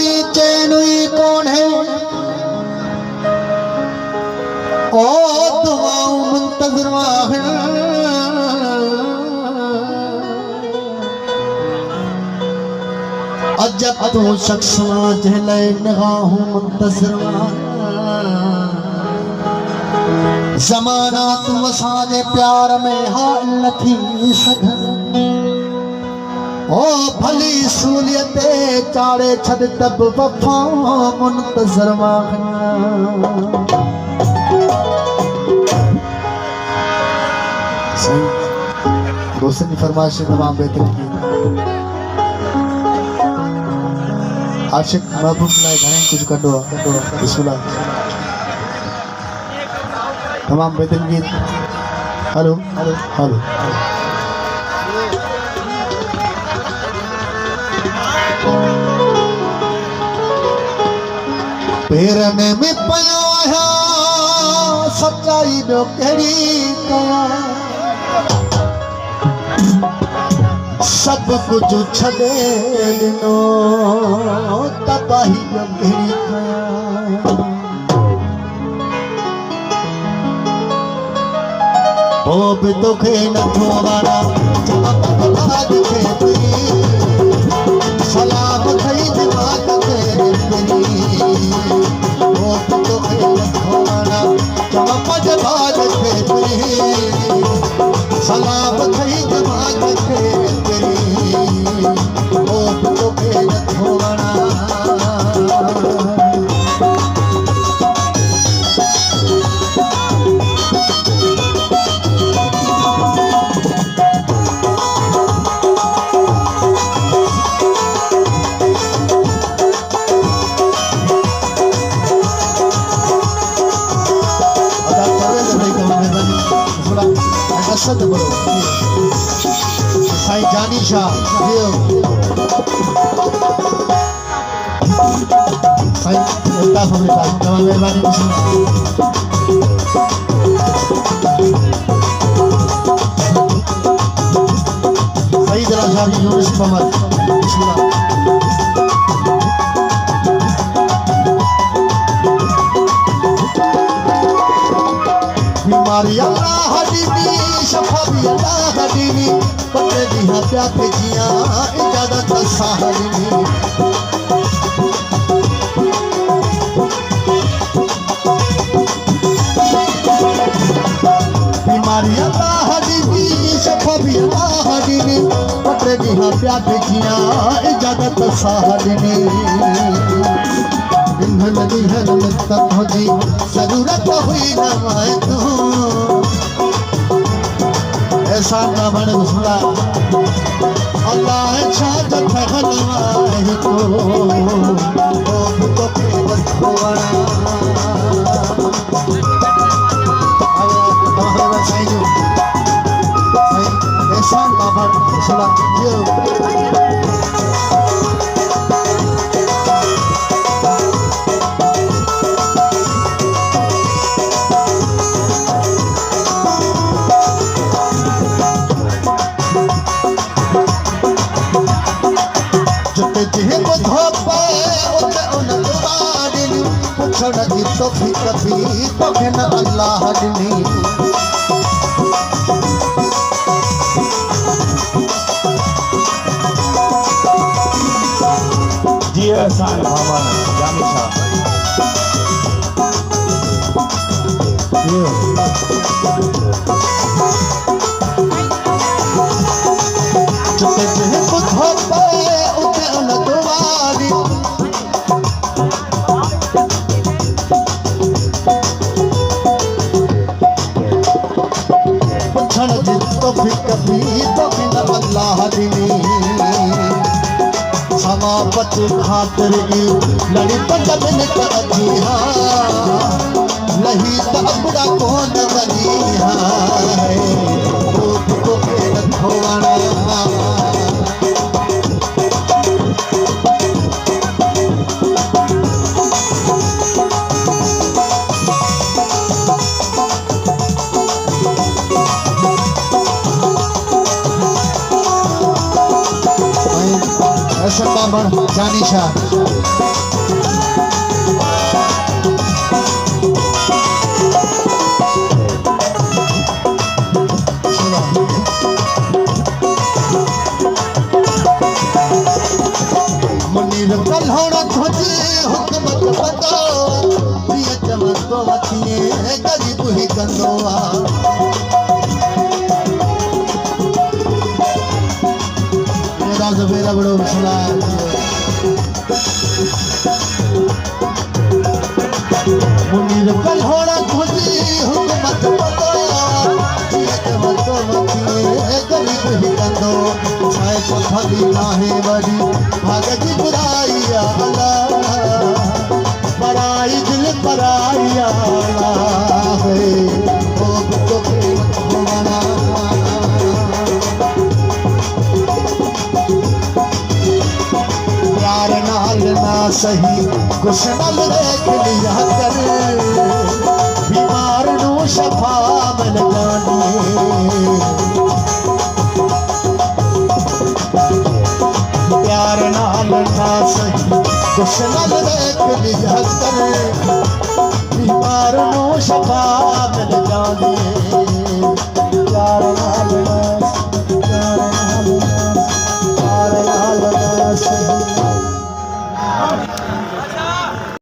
में चैनुई कौन है ओ दुआओं मुंतज़िर वाहिद अजब तो शख्स जहले निगाहों मुंतज़िर ज़माना तू असांजे प्यार में हाल न थी सघे ओ भली सूलियत चाड़े छद तब वफा मुंतज़िर सही दोस्तों की फरमाइश तमाम बेहतर की आशिक महबूब लाए घणे कुछ कटो बिस्मिल्लाह तमाम बेहतर गीत हेलो हेलो हेलो पेरने में पयो आया सच्चाई जो करी सब कुछ छदे दिनो तबाही जो करी ओ भी तो खे न थोवारा जब आज खे तेरी सलाम खई दिमाग तेरी ओ भी तो खे न थोवारा जब आज खे तेरी सलाम खई दिमाग तेरी ओ भी तो खे न थोवारा सद बरो साईं जानी शाह साईं अल्लाह फरमाता तमाम मेहरबानी सही जरा शाह जी यूनिस पमर बिस्मिल्लाह बीमारी अल्लाह दीनी शफा भी अल्लाह दीनी पत्ते दिया प्यार जिया इजाजत साहनी बीमारी अल्लाह दीनी शफा भी अल्लाह दीनी पत्ते दिया प्यार जिया इजाजत साहनी नदी है तब जी जरूरत हुई न तो ऐसा न बन घुसला अल्लाह छात फहलवाए तो केवल खोना ऐसा न बन घुसला जी तो भी कभी तो न अल्लाह दिनी जी एहसान मामा जानी शाह चुके जे बुधो पे उते उन दुआरी कभी तो न अल्लाह दिनी समापत खातिर लड़ी पंजन कजी लही तबड़ा कौन बनी तो खोवाना जानी शाह मुनीर कल्होड़ा तुझी हुकमत बंदो प्रिय चमको वथिए गरीब ही कंदोआ राज मेरा बड़ो सुना मुनीर कल्होड़ा तुझी हुकमत बंदो प्रिय चमको वथिए गरीब ही कंदो छाए पथली नाहे वरी भागजी बुराई आला पराई दिल पराई आला है वो तो होना प्यार नाल ना सही कुछ नल देख लिया कर बीमार नू शफा मिल जानी प्यार नाल ना सही कुछ नल देख लिया कर बीमार नू शफा मिल जानी प्यार नाल